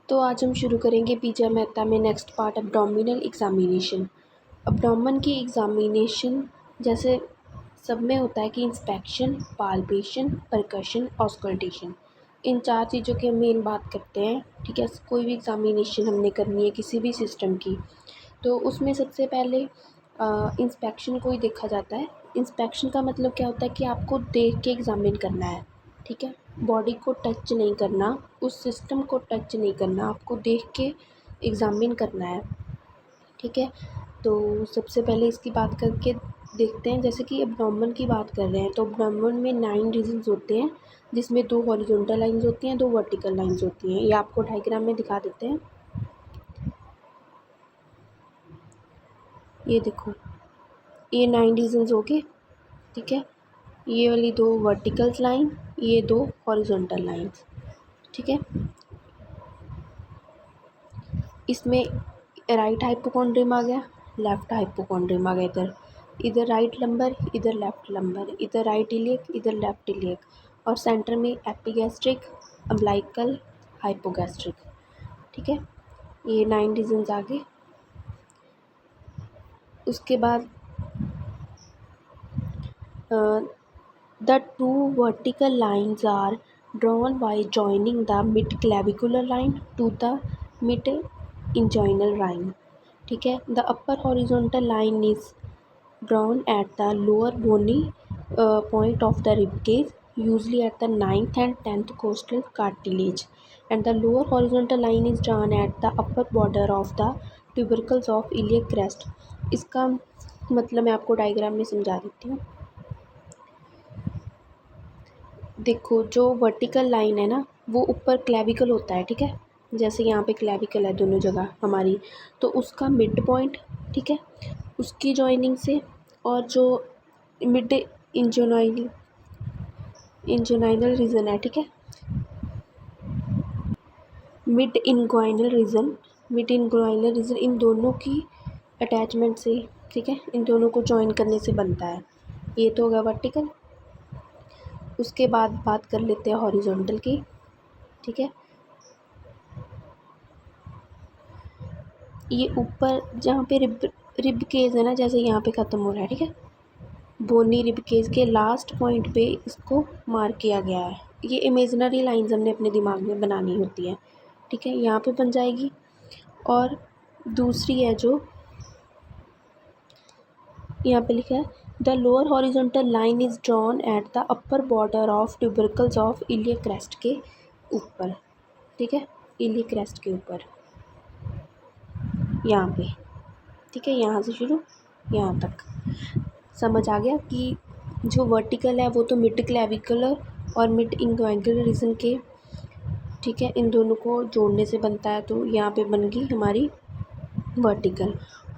तो आज हम शुरू करेंगे पीजे मेहता में next part abdominal examination. Abdomen की एग्जामिनेशन जैसे सब में होता है कि इंस्पेक्शन, पाल्पेशन, परकशन, ऑस्कल्टेशन, इन 4 चीज़ों की हम मेन बात करते हैं। ठीक है, कोई भी एग्जामिनेशन हमने करनी है किसी भी सिस्टम की, तो उसमें सबसे पहले इंस्पेक्शन को ही देखा जाता है। इंस्पेक्शन का मतलब क्या होता है कि आपको देख के एग्ज़ामिन करना है। ठीक है, बॉडी को टच नहीं करना, उस सिस्टम को टच नहीं करना, आपको देख के एग्ज़ामिन करना है। ठीक है, तो सबसे पहले इसकी बात करके देखते हैं। जैसे कि एब्डोमेन की बात कर रहे हैं तो एब्डोमेन में 9 रीजन्स होते हैं, जिसमें 2 हॉरिजॉन्टल लाइंस होती हैं, 2 वर्टिकल लाइंस होती हैं। ये आपको डायग्राम में दिखा देते हैं। ये देखो, ये 9 रीजन्स हो गए। ठीक है, ये वाली 2 वर्टिकल लाइन, ये 2 हॉरिजॉन्टल लाइंस। ठीक है, इसमें राइट हाइपोकॉन्ड्रियम आ गया, लेफ्ट हाइपोकॉन्ड्रियम आ गया। इधर इधर राइट लंबर, इधर लेफ्ट लंबर, इधर राइट इलियक, इधर लेफ्ट इलियक, और सेंटर में एपिगैस्ट्रिक, अम्बिलिकल, हाइपोगैस्ट्रिक। ठीक है, ये 9 रीजन्स आ गए। उसके बाद the 2 vertical lines are drawn by joining the mid clavicular line to the mid inguinal line. ठीक है, the upper horizontal line is drawn at the lower bony point of the rib cage, usually at the 9th and 10th costal cartilage, and the lower horizontal line is drawn at the upper border of the tubercles of iliac crest. इसका मतलब मैं आपको diagram में समझा देती हूँ। देखो, जो वर्टिकल लाइन है ना, वो ऊपर क्लेविकल होता है। ठीक है, जैसे यहाँ पे क्लेविकल है दोनों जगह हमारी, तो उसका मिड पॉइंट, ठीक है, उसकी जॉइनिंग से, और जो मिड इंजोनाइनल रीजन है, ठीक है, मिड इनग्वाइनल रीजन, इन दोनों की अटैचमेंट से, ठीक है, इन दोनों को जॉइन करने से बनता है। ये तो होगा वर्टिकल। उसके बाद बात कर लेते हैं हॉरिजॉन्टल की। ठीक है, ये ऊपर जहाँ पे रिब केज है ना, जैसे यहाँ पे ख़त्म हो रहा है। ठीक है, बोनी रिब केज के लास्ट पॉइंट पे इसको मार्क किया गया है। ये इमेजिनरी लाइंस हमने अपने दिमाग में बनानी होती है। ठीक है, यहाँ पे बन जाएगी। और दूसरी है जो यहाँ पे लिखा है, the lower horizontal line is drawn at the upper border of tubercles of iliac crest के ऊपर। ठीक है, इलियक क्रेस्ट के ऊपर यहाँ पे। ठीक है, यहाँ से शुरू यहाँ तक समझ आ गया कि जो वर्टिकल है वो तो मिड क्लेविकुलर और मिड इंग्वाइनल रीजन के, ठीक है, इन दोनों को जोड़ने से बनता है। तो यहाँ पे बन गई हमारी वर्टिकल।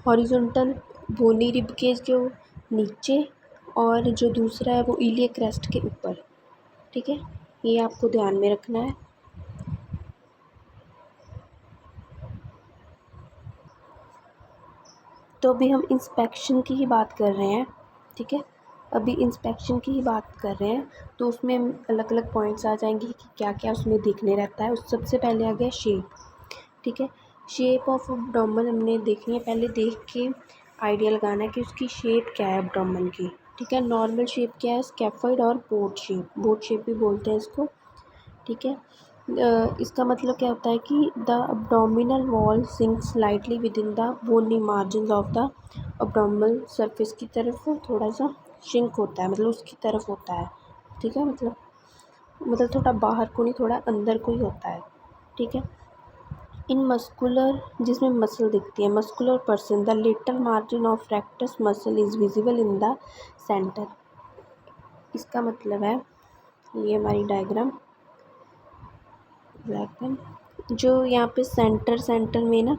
हॉरिजॉन्टल बोनी रिब केज के नीचे, और जो दूसरा है वो इलियक क्रेस्ट के ऊपर। ठीक है, ये आपको ध्यान में रखना है। तो अभी हम इंस्पेक्शन की ही बात कर रहे हैं। ठीक है, अभी इंस्पेक्शन की ही बात कर रहे हैं, तो उसमें अलग अलग पॉइंट्स आ जाएंगे कि क्या क्या उसमें देखने रहता है। उस सबसे पहले आ गया शेप। ठीक है, शेप ऑफ एब्डोमेन हमने देखनी है। पहले देख के आइडिया लगाना है कि उसकी शेप क्या है एब्डोमेन की। ठीक है, नॉर्मल शेप क्या है, स्कैफोइड और बोट शेप भी बोलते हैं इसको। ठीक है, इसका मतलब क्या होता है कि the abdominal wall sinks slightly within the bony margin of the abdominal surface की तरफ थोड़ा सा शिंक होता है, मतलब उसकी तरफ होता है। ठीक है, मतलब थोड़ा बाहर को नहीं, थोड़ा अंदर को ही होता है। ठीक है, इन मस्कुलर, जिसमें मसल दिखती है, muscular person the lateral margin of rectus muscle is visible in the centre. इसका मतलब है, ये हमारी डायग्राम जो यहाँ पे सेंटर में ना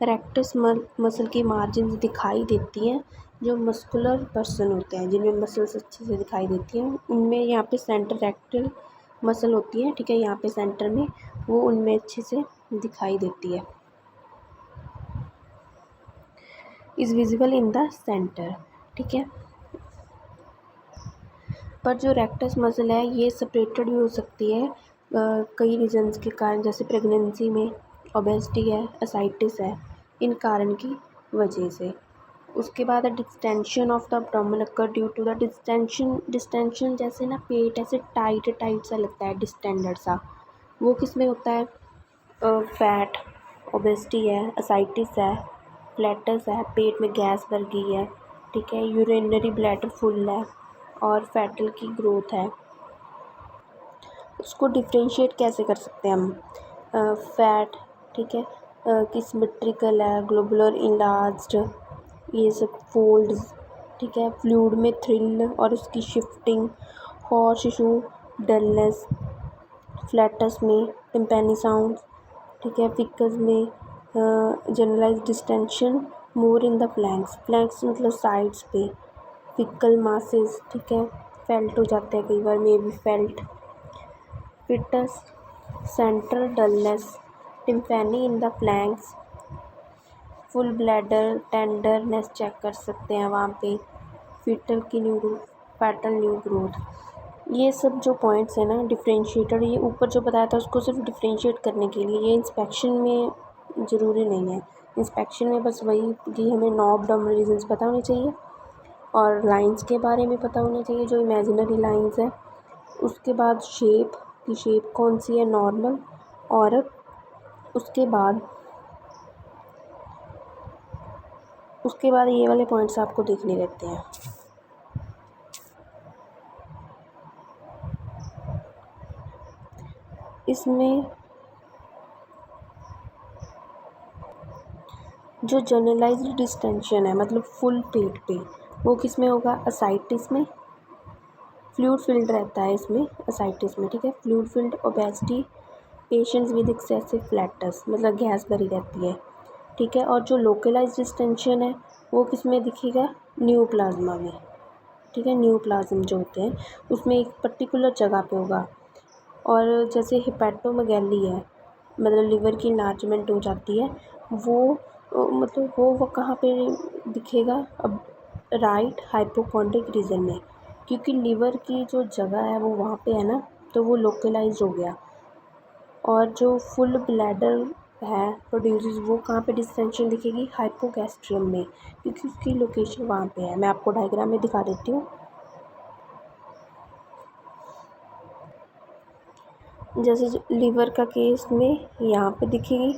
रेक्टस मसल की मार्जिन दिखाई देती हैं, जो मस्कुलर पर्सन होते हैं जिनमें मसल्स अच्छे से दिखाई देती हैं, उनमें यहाँ पे सेंटर रेक्टल मसल होती है। ठीक है, यहाँ पे सेंटर में वो उनमें अच्छे से दिखाई देती है, is visible in the centre. ठीक है, पर जो रेक्टस मसल है ये सेपरेटेड भी हो सकती है कई रीजन्स के कारण, जैसे प्रेगनेंसी में, ओबेसिटी है, असाइटिस है, इन कारण की वजह से। उसके बाद distension of the abdomen occur due to the distension जैसे ना पेट ऐसे टाइट सा लगता है, डिस्टेंडर सा, वो किस में होता है? फैट, ओबेसिटी है, असाइटिस है, फ्लैटस है, पेट में गैस भर गई है, ठीक है, यूरिनरी ब्लैडर फुल है और फैटल की ग्रोथ है। उसको डिफ्रेंशिएट कैसे कर सकते हैं हम? फैट, ठीक है, कि सिमेट्रिकल है, ग्लोबुलर इनलार्ज्ड, ये सब फोल्ड्स, ठीक है, फ्लूइड में थ्रिल और उसकी shifting, hot tissue dullness, flatus में टिम्पैनी साउंड, ठीक है, फिकस में generalise distension more in the flanks मतलब साइड्स पे, फिकल मासेस, ठीक है, फेल्ट हो जाते हैं कई बार, may be felt, foetus central dullness, tympany in the flanks, full bladder tenderness check कर सकते हैं वहाँ पे, फैटल न्यू ग्रोथ। ये सब जो पॉइंट्स हैं ना डिफ्रेंशिएटेड, ये ऊपर जो बताया था उसको सिर्फ डिफ्रेंशिएट करने के लिए, ये इंस्पेक्शन में ज़रूरी नहीं है। इंस्पेक्शन में बस वही कि हमें नौ एब्डोमिनल रीजन्स पता होने चाहिए और लाइंस के बारे में पता होने चाहिए, जो इमेजिनरी लाइंस है। उसके बाद शेप की शेप कौन सी है, नॉर्मल, और उसके बाद ये वाले पॉइंट्स आपको देखने रहते हैं। इसमें जो जनरलाइज्ड डिस्टेंशन है मतलब फुल पेट पे, वो किस में होगा? असाइटिस में, फ्लूइड फिल्ड रहता है इसमें असाइटिस में, ठीक है, fluid filled obesity, patients with excessive flats मतलब गैस भरी रहती है, ठीक है। और जो लोकलाइज्ड डिस्टेंशन है वो किस में दिखेगा? न्यूप्लाज्मा में, ठीक है, न्यूप्लाज्म जो होते हैं उसमें एक पर्टिकुलर जगह पे होगा। और जैसे हिपैटोमेगैली है मतलब लिवर की इन्लार्जमेंट हो जाती है, वो मतलब वो कहाँ पे दिखेगा? अब राइट हाइपोकॉन्ड्रिक रीजन में, क्योंकि लिवर की जो जगह है वो वहाँ पे है ना, तो वो लोकलाइज हो गया। और जो फुल ब्लैडर है प्रोड्यूसेस, वो कहाँ पे डिस्टेंशन दिखेगी? हाइपोगैस्ट्रियम में, क्योंकि उसकी लोकेशन वहाँ पे है। मैं आपको डायग्राम में दिखा देती हूँ। जैसे लिवर का केस में यहाँ पे दिखेगी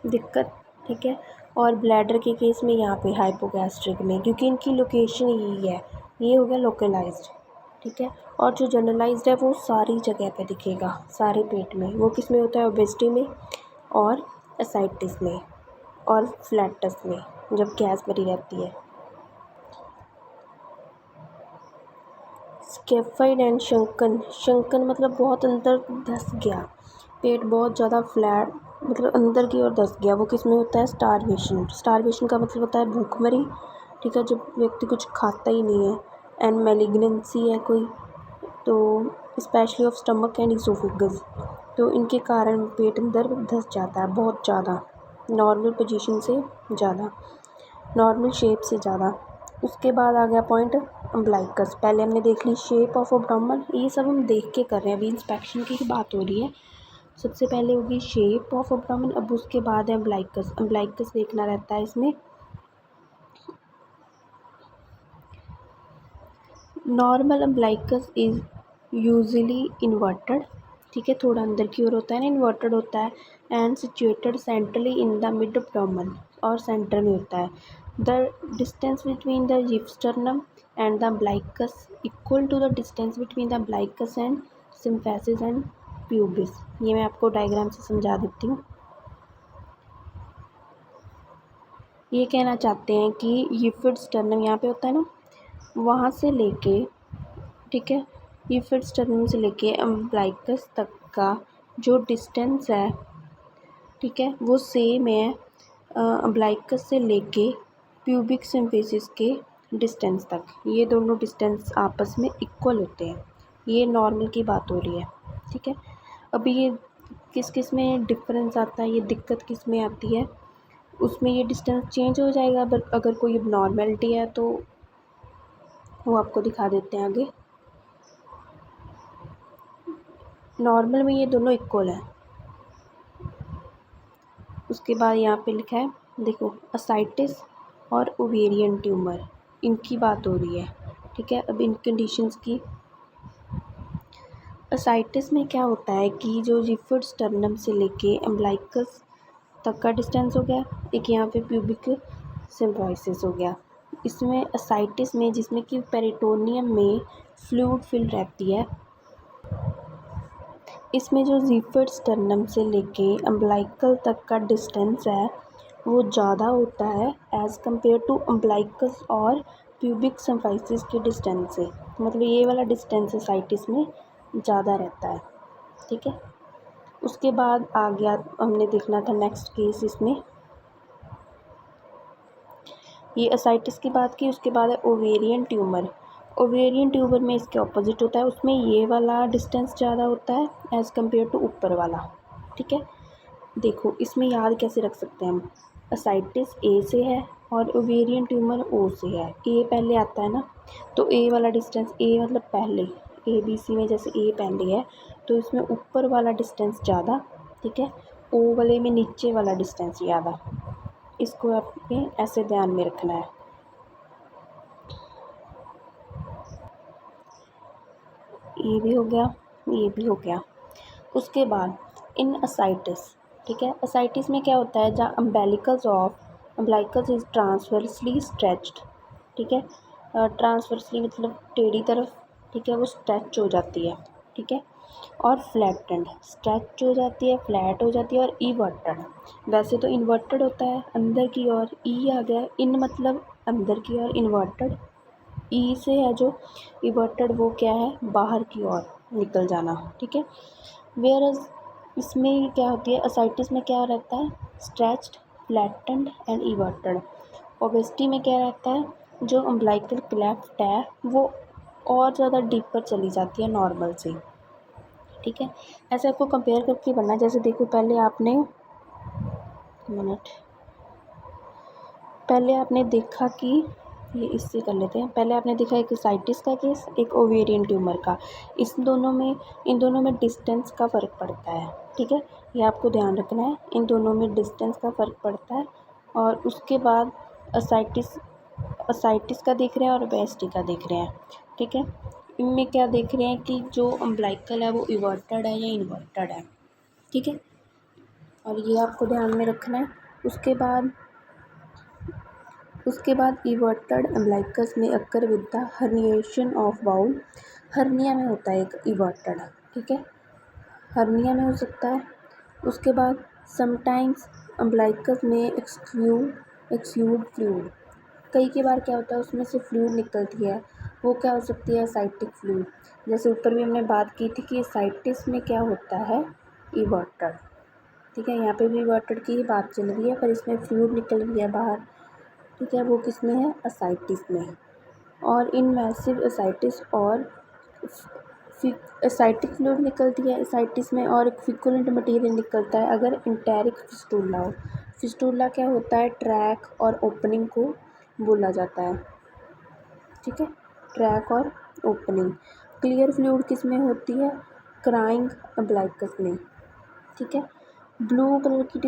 दिक्कत, ठीक है, और ब्लैडर के केस में यहाँ पे हाइपोगैस्ट्रिक में, क्योंकि इनकी लोकेशन यही है। ये हो गया लोकलाइज्ड, ठीक है। और जो जनरलाइज्ड है वो सारी जगह पे दिखेगा, सारे पेट में, वो किस में होता है? ओबेसिटी में और एसाइटिस में और फ्लैटस में, जब गैस भरी रहती है। स्केफाइड एंड शंकन मतलब बहुत अंदर धंस गया, पेट बहुत ज़्यादा फ्लैट मतलब अंदर की ओर धंस गया, वो किस में होता है? स्टारवेशन का मतलब होता है भूखमरी, ठीक है, जब व्यक्ति कुछ खाता ही नहीं है। एंड मैलिग्नेंसी है कोई, तो specially of stomach and oesophagus, तो इनके कारण पेट अंदर धंस जाता है बहुत ज़्यादा, नॉर्मल पोजीशन से ज़्यादा, नॉर्मल शेप से ज़्यादा। उसके बाद आ गया पॉइंट अम्ब्लाइकस। पहले हमने देख ली शेप ऑफ एब्डोमेन, ये सब हम देख के कर रहे हैं, अभी इंस्पेक्शन की बात हो रही है। सबसे पहले होगी शेप ऑफ एब्डोमेन, अब उसके बाद है अम्ब्लाइकस। अम्ब्लाइकस देखना रहता है इसमें। Normal umbilicus is usually inverted, ठीक है, थोड़ा अंदर की ओर होता है ना, इन्वर्टेड होता है, and situated centrally in the mid abdomen, और सेंटर में होता है। The distance between the xiphisternum and the umbilicus equal to the distance between the umbilicus and symphysis and pubis. ये मैं आपको डायग्राम से समझा देती हूँ। ये कहना चाहते हैं कि यूफिड स्टर्नम यहाँ पे होता है ना, वहाँ से लेके, ठीक है, यूफिड स्टर्नम से लेके अम्ब्लाइकस तक का जो डिस्टेंस है, ठीक है, वो सेम है अम्ब्लाइकस से लेके प्यूबिक सिम्फेसिस के डिस्टेंस तक। ये दोनों डिस्टेंस आपस में इक्वल होते हैं। ये नॉर्मल की बात हो रही है, ठीक है। अभी ये किस किस में डिफरेंस आता है, ये दिक्कत किस में आती है, उसमें ये डिस्टेंस चेंज हो जाएगा। अगर कोई नॉर्मेलिटी है तो वो आपको दिखा देते हैं आगे। नॉर्मल में ये दोनों इक्वल है। उसके बाद यहाँ पे लिखा है, देखो, असाइटिस और ओवेरियन ट्यूमर, इनकी बात हो रही है। ठीक है, अब इन कंडीशंस की, असाइटिस में क्या होता है कि जो जिफर्ड स्टर्नम से लेके अम्बिलिकस तक का डिस्टेंस हो गया, एक यहाँ पे प्यूबिक सिम्फाइसिस हो गया। इसमें असाइटिस में, जिसमें कि पेरिटोनियम में फ्लूइड फिल रहती है, इसमें जो जिफर्ड स्टर्नम से लेके अम्बिलिकल तक का डिस्टेंस है वो ज़्यादा होता है एज़ कम्पेयर टू अम्बिलिकस और प्यूबिक सिम्फाइसिस के डिस्टेंस से। मतलब ये वाला डिस्टेंस असाइटिस में ज़्यादा रहता है। ठीक है, उसके बाद आ गया, हमने देखना था नेक्स्ट केस इसमें, ये असाइटिस की बात की। उसके बाद है ओवेरियन ट्यूमर। ओवेरियन ट्यूमर में इसके ऑपोजिट होता है, उसमें ये वाला डिस्टेंस ज़्यादा होता है एज़ कम्पेयर टू ऊपर वाला। ठीक है, देखो इसमें याद कैसे रख सकते हैं हम, असाइटिस ए से है और ओवेरियन ट्यूमर ओ से है। ए पहले आता है ना, तो ए वाला डिस्टेंस, ए मतलब पहले, ए बी सी में जैसे ए पहले है तो इसमें ऊपर वाला डिस्टेंस ज़्यादा। ठीक है, ओ वाले में नीचे वाला डिस्टेंस ज़्यादा। इसको आपने ऐसे ध्यान में रखना है। ये भी हो गया, ये भी हो गया। उसके बाद इन असाइटिस, ठीक है, असाइटिस में क्या होता है, जहाँ अम्बिलिकस इज ट्रांसवर्सली स्ट्रेच्ड। ठीक है, ट्रांसवर्सली मतलब टेढ़ी तरफ, ठीक है, वो स्ट्रेच हो जाती है। ठीक है, और फ्लैटेंड, स्ट्रेच हो जाती है, फ्लैट हो जाती है, और इवर्टेड, वैसे तो इन्वर्टेड होता है अंदर की ओर, ई आ गया, इन मतलब अंदर की ओर, इन्वर्टेड ई से है जो इवर्टेड, वो क्या है, बाहर की ओर निकल जाना। ठीक है, वेयर इसमें क्या होती है, असाइटिस में क्या रहता है, stretched, flattened and everted. Obesity में क्या रहता है, जो अम्बिलिकल क्लेफ्ट है वो और ज़्यादा डीपर चली जाती है नॉर्मल से। ठीक है, ऐसे आपको कंपेयर करके बनना है। जैसे देखो, पहले आपने देखा कि, ये इससे कर लेते हैं, पहले आपने देखा एक असाइटिस का केस, एक ओवेरियन ट्यूमर का। इन दोनों में डिस्टेंस का फ़र्क पड़ता है। ठीक है, ये आपको ध्यान रखना है, इन दोनों में डिस्टेंस का फ़र्क पड़ता है। और उसके बाद असाइटिस का देख रहे हैं और ओबेसिटी का देख रहे हैं। ठीक है, इनमें क्या देख रहे हैं कि जो अम्बिलिकल है वो इवर्टेड है या इन्वर्टेड है। ठीक है, और ये आपको ध्यान में रखना है। उसके बाद इवर्टेड अम्बिलिकस में occur with the herniation of bowel, hernia में होता है एक इवर्टेड। ठीक है, हर्निया में हो सकता है। उसके बाद समटाइम्स अम्बिलिकस में एक्सयूड फ्लूइड, कई बार क्या होता है उसमें से फ्लूइड निकलती है, वो क्या हो सकती है, असाइटिक फ्लूइड। जैसे ऊपर भी हमने बात की थी कि असाइटिस में क्या होता है, इवर्टेड। ठीक है, यहाँ पे भी इवर्टेड की ही बात चल रही है, पर इसमें फ्लूइड निकल रही है बाहर। ठीक है, वो किस में है, असाइटिस में। और इन मैसिव असाइटिस और असाइटिक फ्लूइड निकलती है असाइटिस में, और एक फिकुलेंट मटेरियल निकलता है अगर इंटेरिक फिस्टुला हो। फिस्टुला क्या होता है, ट्रैक और ओपनिंग को बोला जाता है। ठीक है, ट्रैक और ओपनिंग। क्लियर फ्लूइड किस में होती है, क्राइंग अम्बिलिकस में। ठीक है, ब्लू कलर की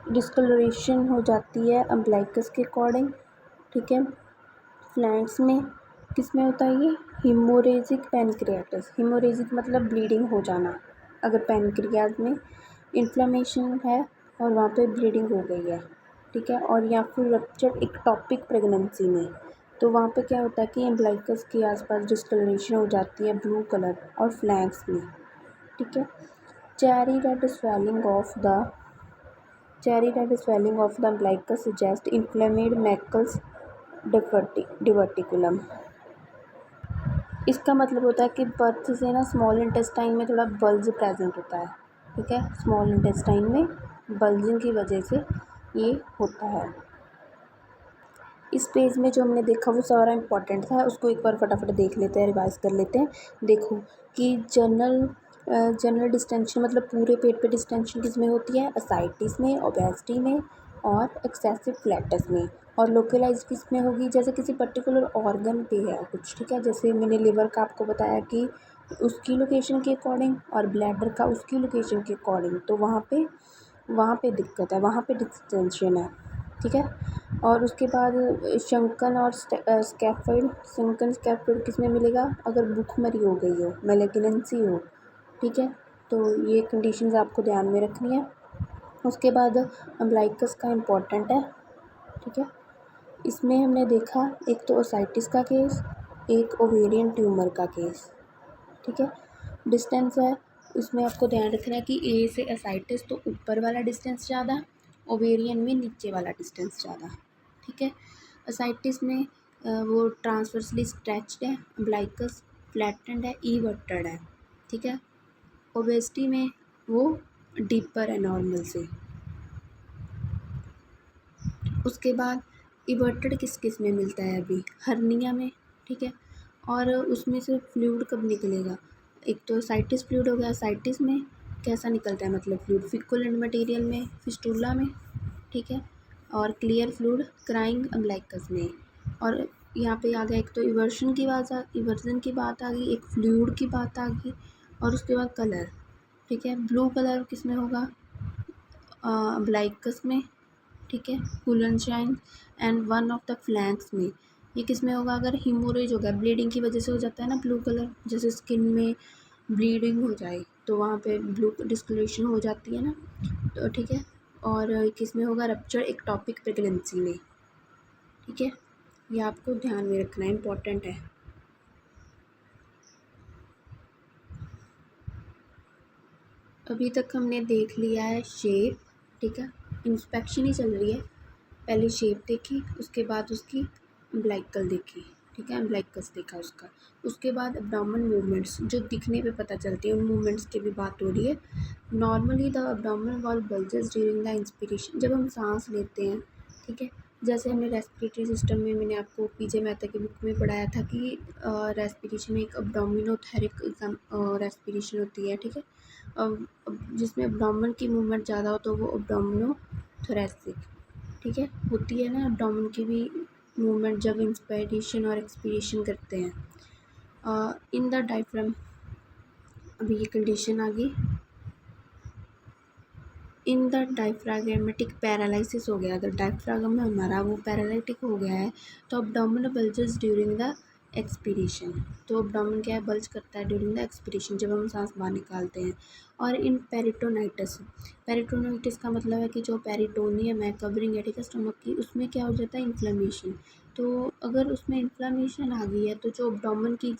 डिस्कलरेशन हो जाती है अम्बिलिकस के अकॉर्डिंग। ठीक है, फ्लैंक्स में किस में होता है, ये हीमोरेजिक पैनक्रियाटिस, हीमोरेजिक मतलब ब्लीडिंग हो जाना, अगर पैनक्रियाज में इन्फ्लेमेशन है और वहाँ पे ब्लीडिंग हो गई है। ठीक है, और या फिर रप्चर्ड इक्टोपिक प्रेगनेंसी में, तो वहाँ पे क्या होता है कि अम्बिलिकस के आसपास डिस्कलरेशन हो जाती है ब्लू कलर, और फ्लैंक्स में। ठीक है, cherry red swelling of the umbilicus suggests inflamed मैकल्स डिवर्टिकुलम। इसका मतलब होता है कि बर्थ से ना स्मॉल इंटेस्टाइन में थोड़ा बल्ज प्रेजेंट होता है। ठीक है, स्मॉल इंटेस्टाइन में बल्जिंग की वजह से ये होता है। इस पेज में जो हमने देखा वो सारा इंपॉर्टेंट था, उसको एक बार फटाफट देख लेते हैं, रिवाइज कर लेते हैं। देखो कि जनरल डिस्टेंशन मतलब पूरे पेट पे डिस्टेंशन किस में होती है, असाइटिस में, ओबेसिटी में, और एक्सेसिव फ्लैटस में। और लोकलाइज किस में होगी, जैसे किसी पर्टिकुलर ऑर्गन पे है कुछ। ठीक है, जैसे मैंने लिवर का आपको बताया कि उसकी लोकेशन के अकॉर्डिंग और ब्लैडर का उसकी लोकेशन के अकॉर्डिंग, तो वहाँ पे दिक्कत है, वहाँ पे डिस्टेंशन है, ठीक है। और उसके बाद शंकन और शंकन स्कैफोल्ड किस में मिलेगा, अगर भूखमरी हो गई हो, मैलिग्नेंसी हो, ठीक है। तो ये कंडीशंस आपको ध्यान में रखनी है। उसके बाद अम्बलाइकस का इम्पोर्टेंट है, ठीक है। इसमें हमने देखा एक तो ओसाइटिस का केस, एक ओवेरियन ट्यूमर का केस, ठीक है। डिस्टेंस है, उसमें आपको ध्यान रखना है कि ए से एसाइटिस तो ऊपर वाला डिस्टेंस ज़्यादा, ओवेरियन में नीचे वाला डिस्टेंस ज़्यादा, ठीक है। एसाइटिस में वो ट्रांसवर्सली स्ट्रेच्ड है, अम्बलाइकस फ्लैटेंड है, इवर्टेड है, ठीक है। ओबेसिटी में वो डीपर है नॉर्मल से। उसके बाद इवर्टेड किस किस में मिलता है, अभी हर्निया में, ठीक है। और उसमें से फ्लूइड कब निकलेगा, एक तो साइटिस फ्लूइड हो गया, साइटिस में कैसा निकलता है, मतलब फ्लूइड फिकुलेंट मटेरियल में, फिस्टुला में, ठीक है। और क्लियर फ्लूइड क्राइंग अम्बलाइकस में। और यहाँ पे आ गया एक तो इवर्जन की बात आ गई, एक फ्लूइड की बात आ गई, और उसके बाद कलर, ठीक है। ब्लू कलर किस में होगा, अम्बलाइकस में, ठीक है। हुलेनशाइन and one of the flanks में, ये किस में होगा, अगर हीमोरेज हो गया, ब्लीडिंग की वजह से हो जाता है ना ब्लू कलर, जैसे स्किन में ब्लीडिंग हो जाए तो वहाँ पे ब्लू डिस्कलरेशन हो जाती है ना, तो ठीक है। और किस में होगा, रप्चर एक्टोपिक प्रेगनेंसी में, ठीक है। ये आपको ध्यान में रखना है, इम्पॉर्टेंट है। अभी तक हमने देख लिया है शेप, ठीक है। इंस्पेक्शन ही चल रही है, पहले शेप देखी, उसके बाद उसकी अम्बलाइकल देखी, ठीक है, अम्बलाइकस देखा उसका। उसके बाद अब्डोमेन मूवमेंट्स जो दिखने पे पता चलती है, उन मूवमेंट्स की भी बात हो रही है। Normally the abdominal wall bulges during the inspiration, जब हम सांस लेते हैं, ठीक है। जैसे हमने रेस्पिरेटरी सिस्टम में, मैंने आपको पीजे मेहता की बुक में पढ़ाया था कि रेस्पिरेशन में एक अब्डोमिनोथेरिक रेस्पिरेशन होती है, ठीक है। जिसमें अब्डोमेन की मूवमेंट ज़्यादा हो तो वो अब्डोमिनोथोरेसिक, ठीक है, होती है ना अब्डोमेन की भी मूवमेंट जब इंस्पायरेशन और एक्सपीरेशन करते हैं। इन द डायफ्राम, अभी ये कंडीशन आ गई, इन द डायफ्रागमेटिक पैरालिसिस हो गया, अगर डायफ्रागम हमारा वो पैरालिटिक हो गया है तो abdominal bulges during the expiration, तो अब्डोमिन क्या है, बल्ज करता है ड्यूरिंग द एक्सपीरेशन, जब हम सांस बाहर निकालते हैं। और इन पेरिटोनाइटिस, पेरिटोनाइटिस का मतलब है कि जो पेरिटोनियम है, कवरिंग है, ठीक है, स्टमक की, उसमें क्या हो जाता है, इन्फ्लेमेशन। तो अगर उसमें इन्फ्लेमेशन आ गई है तो जो अब्डोमिन की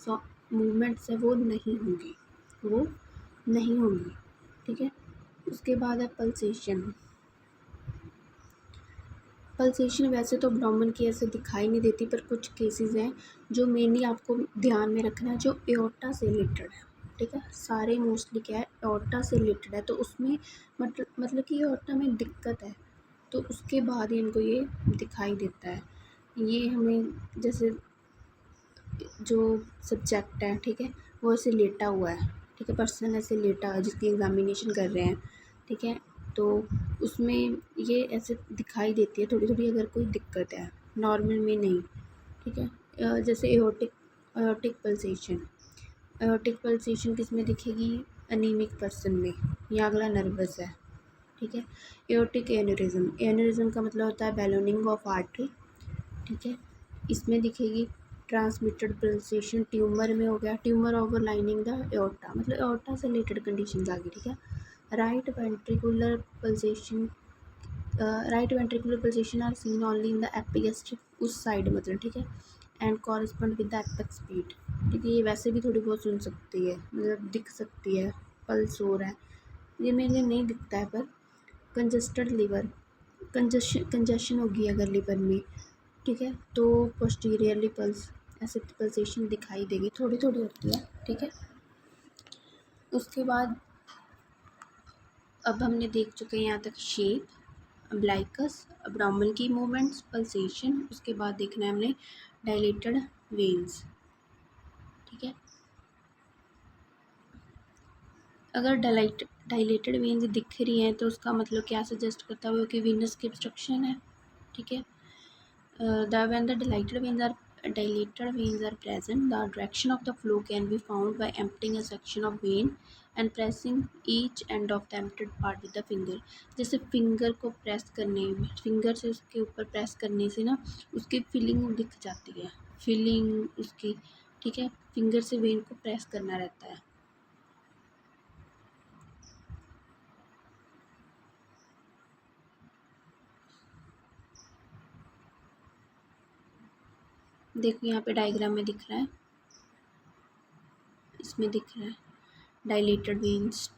मूवमेंट्स है वो नहीं होंगी, वो नहीं होंगी, ठीक है। उसके बाद है पल्सेशन। पल्सेशन वैसे तो अब्डोमेन की ऐसे दिखाई नहीं देती, पर कुछ केसेस हैं जो मेनली आपको ध्यान में रखना है, जो एओर्टा से रिलेटेड है, ठीक है। सारे मोस्टली क्या है, एओर्टा से रिलेटेड है, तो उसमें मतलब कि एओर्टा में दिक्कत है तो उसके बाद ही इनको ये दिखाई देता है। ये हमें जैसे जो सब्जेक्ट है, ठीक है, वो ऐसे लेटा हुआ है, ठीक है, पर्सन ऐसे लेटा हुआ है जिसकी एग्जामिनेशन कर रहे हैं, ठीक है। तो उसमें ये ऐसे दिखाई देती है थोड़ी थोड़ी, अगर कोई दिक्कत है, नॉर्मल में नहीं, ठीक है। जैसे एओर्टिक पल्सेशन, एओर्टिक पल्सेशन किस में दिखेगी, अनीमिक पर्सन में, या अगला नर्वस है, ठीक है। एओर्टिक एन्यूरिज्म, एन्यूरिज्म का मतलब होता है बैलूनिंग ऑफ आर्टरी, ठीक है, इसमें दिखेगी। ट्रांसमिटेड पल्सेशन ट्यूमर में हो गया, ट्यूमर ओवरलाइनिंग द एओर्टा, मतलब एओर्टा से रिलेटेड कंडीशन आ गई, ठीक है। Right ventricular pulsation, right ventricular pulsation are seen only in the epigastric, उस साइड मतलब, ठीक है। And correspond with the apex speed, ठीक है। ये वैसे भी थोड़ी बहुत सुन सकती है, मतलब दिख सकती है, पल्स हो रहा है, ये मेरे लिए नहीं दिखता है, पर कंजस्टेड लीवर, कंजशन होगी अगर लीवर में, ठीक है, तो पोस्टीरियरली पल्स, ऐसे पल्सेशन दिखाई देगी, थोड़ी थोड़ी होती है, ठीक है। उसके बाद अब हमने देख चुके हैं यहाँ तक शेप, अम्बलाइकस, अब्डोमेन की मूवमेंट्स, पल्सेशन, उसके बाद देखना है हमने डायलेटेड वेन्स, ठीक है। अगर डायलेटेड वेन्स दिख रही हैं तो उसका मतलब क्या सजेस्ट करता है वो, कि वीनस की ऑब्स्ट्रक्शन है, ठीक है। The when the dilated veins are dilated veins are present, the direction of the flow can be found by emptying a section of vein and pressing each end of the emptied part with the finger. जैसे finger को press करने, finger से उसके ऊपर press करने से ना उसकी फिलिंग दिख जाती है, फिलिंग उसकी, ठीक है। फिंगर से वेन को प्रेस करना रहता है। देखो यहाँ पे डायग्राम में दिख रहा है, इसमें दिख रहा है डायलेटेड वेन्स,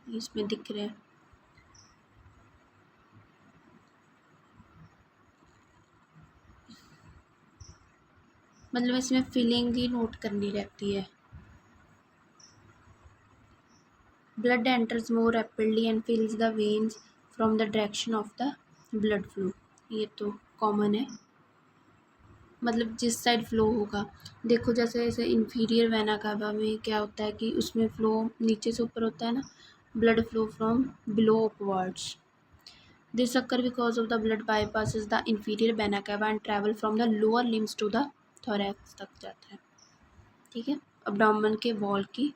इसमें दिख रहा है। मतलब इसमें फीलिंग ही नोट करनी रहती है। Blood enters more rapidly and फिल्स the veins from the direction of the blood flow. ये तो कॉमन है, मतलब जिस साइड फ्लो होगा। देखो जैसे जैसे इन्फीरियर वेना कावा में क्या होता है कि उसमें फ्लो नीचे से ऊपर होता है ना, blood flow from below upwards. This occur because of the blood bypasses the inferior vena cava and travel from the lower limbs to the thorax तक जाता है, ठीक है, abdomen के वॉल की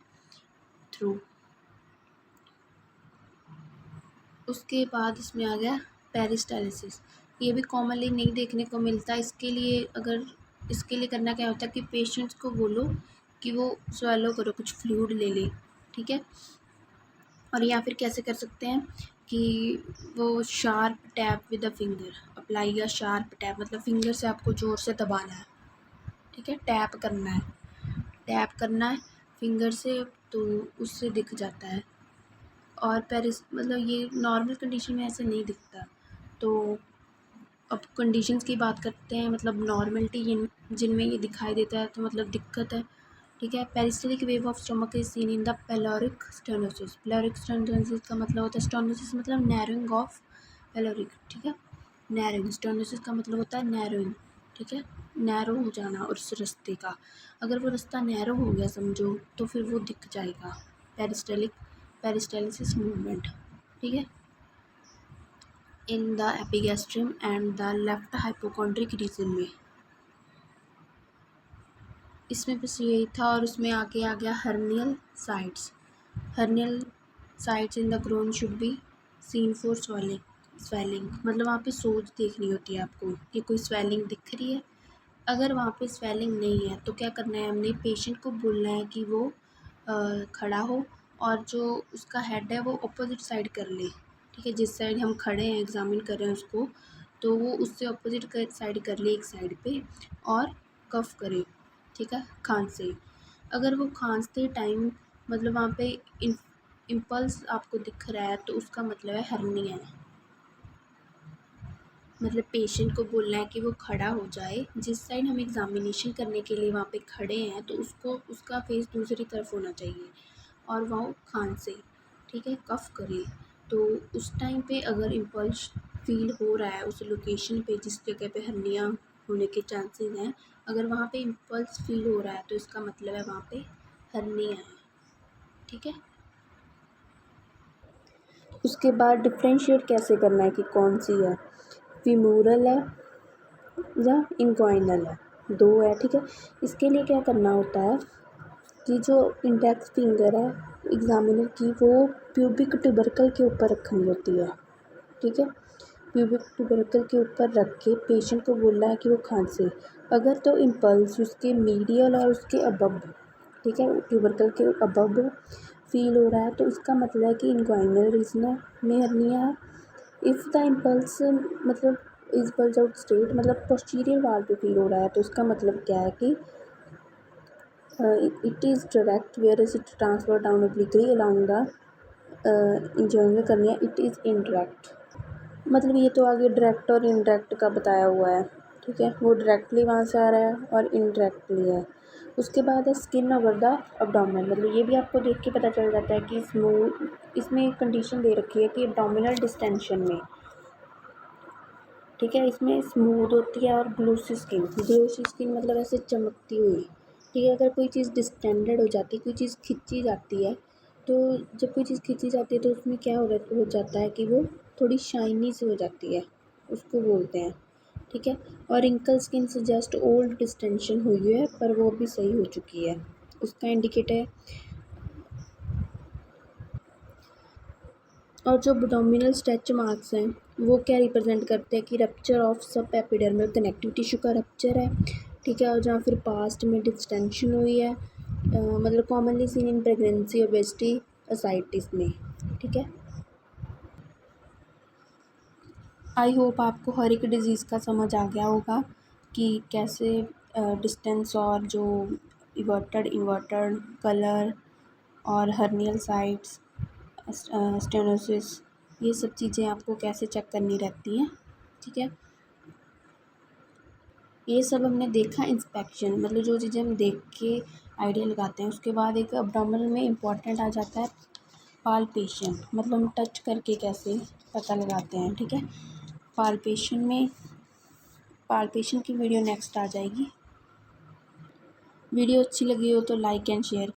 थ्रू। उसके बाद इसमें आ गया पेरिस्टालिसिस। ये भी कॉमनली नहीं देखने को मिलता। इसके लिए करना क्या होता है कि पेशेंट्स को बोलो कि वो स्वेलो करो, कुछ फ्लूइड ले ले, ठीक है। और या फिर कैसे कर सकते हैं कि वो sharp tap with the finger apply, या शार्प टैप मतलब फिंगर से आपको ज़ोर से दबाना है, ठीक है, टैप करना है फिंगर से, तो उससे दिख जाता है। और पेरिस मतलब ये नॉर्मल कंडीशन में ऐसे नहीं दिखता। तो अब कंडीशंस की बात करते हैं, मतलब नॉर्मलिटी जिनमें ये दिखाई देता है तो मतलब दिक्कत है, ठीक है। Peristaltic wave of stomach is seen in the pyloric stenosis. Pyloric stenosis का मतलब होता है, स्टेनोसिस मतलब नैरोइंग ऑफ पेलोरिक, ठीक है। नैरोइंग, स्टेनोसिस का मतलब होता है नैरोइंग, ठीक है, नैरो हो जाना उस रास्ते का। अगर वो रास्ता नैरो हो गया समझो तो फिर वो दिख जाएगा, पेरिस्टालिसिस मूवमेंट, ठीक है। In the epigastrium and the left hypochondriac region में, इसमें बस यही था। और उसमें आगे आ गया hernial sites. Hernial sites in the groin should be seen for swelling, मतलब वहाँ पे सोज देखनी होती है आपको कि कोई स्वेलिंग दिख रही है। अगर वहाँ पे स्वेलिंग नहीं है तो क्या करना है, हमने पेशेंट को बोलना है कि वो खड़ा हो और जो उसका हेड है वो अपोजिट साइड कर ले, ठीक है। जिस साइड हम खड़े हैं एग्जामिन कर रहे हैं उसको, तो वो उससे अपोजिट साइड कर ले एक साइड पे, और कफ करे, ठीक है, खांसे। अगर वो खांसते टाइम मतलब वहाँ पे इम्पल्स आपको दिख रहा है तो उसका मतलब है हर्निया है। मतलब पेशेंट को बोलना है कि वो खड़ा हो जाए, जिस साइड हम एग्जामिनेशन करने के लिए वहाँ पे खड़े हैं तो उसका फेस दूसरी तरफ होना चाहिए, और वो खांसे, ठीक है, कफ करे। तो उस टाइम पे अगर इम्पल्स फील हो रहा है उस लोकेशन पे जिस जगह पे हर्निया होने के चांसेस हैं, अगर वहाँ पे इम्पल्स फील हो रहा है तो इसका मतलब है वहाँ पे हर्निया है, ठीक है। उसके बाद डिफ्रेंशिएट कैसे करना है कि कौन सी है, फीमोरल है या इंग्वाइनल है, दो है, ठीक है। इसके लिए क्या करना होता है कि जो इंडेक्स फिंगर है एग्जामिनर की, वो प्यूबिक ट्यूबरकल के ऊपर रखनी होती है, ठीक है। प्यूबिक ट्यूबरकल के ऊपर रख के पेशेंट को बोलना है कि वो खांसे। अगर तो इम्पल्स उसके मीडियल और उसके अबव, ठीक है, ट्यूबरकल के अबव फील हो रहा है तो इसका मतलब है कि इंग्वाइनल रीजन में हर्निया है। इफ़ द इम्पल्स मतलब इज पल्स आउट स्टेट मतलब पोस्टीरियर वाल पे फील हो रहा है तो इसका मतलब क्या है कि it is direct where is it transfer down obliquely along the inguinal hernia, it is indirect. मतलब ये तो आगे डायरेक्ट और इनडायरेक्ट का बताया हुआ है, ठीक है। वो डायरेक्टली वहाँ से आ रहा है और इनडायरेक्टली है। उसके बाद है स्किन ओवर द अब्डोमेन, मतलब ये भी आपको देख के पता चल जाता है कि स्मूथ, इसमें एक कंडीशन दे रखी है कि अब्डोमिनल डिस्टेंशन में, ठीक है, इसमें स्मूथ होती है और ग्लोसी स्किन मतलब ऐसे चमकती हुई, ठीक है। अगर कोई चीज़ डिस्टेंडेड हो जाती है, कोई चीज़ खिंची जाती है, तो जब कोई चीज़ खिंची जाती है तो उसमें क्या हो जाता है कि वो थोड़ी शाइनी सी हो जाती है, उसको बोलते हैं, ठीक है। और wrinkle skin suggest old distension हुई है, पर वो भी सही हो चुकी है, उसका इंडिकेटर है। और जो एब्डोमिनल स्ट्रेच मार्क्स हैं वो क्या रिप्रेजेंट करते हैं कि रप्चर ऑफ सब एपिडर्मल कनेक्टिव टिश्यू का रप्चर है, ठीक है। और जहाँ फिर पास्ट में डिस्टेंशन हुई है, मतलब commonly seen in pregnancy, obesity, ascites में, ठीक है। आई होप आपको हर एक डिज़ीज़ का समझ आ गया होगा कि कैसे डिस्टेंस और जो इवर्टेड इन्वर्टेड कलर और हर्नियल साइट्स, स्टेनोसिस, ये सब चीज़ें आपको कैसे चेक करनी रहती हैं, ठीक है। ये सब हमने देखा इंस्पेक्शन, मतलब जो चीज़ें हम देख के आइडिया लगाते हैं। उसके बाद एक अब्डोमिनल में इम्पॉर्टेंट आ जाता है पाल्पेशन, मतलब हम टच करके कैसे पता लगाते हैं, ठीक है। पाल्पेशन की वीडियो नेक्स्ट आ जाएगी। वीडियो अच्छी लगी हो तो लाइक एंड शेयर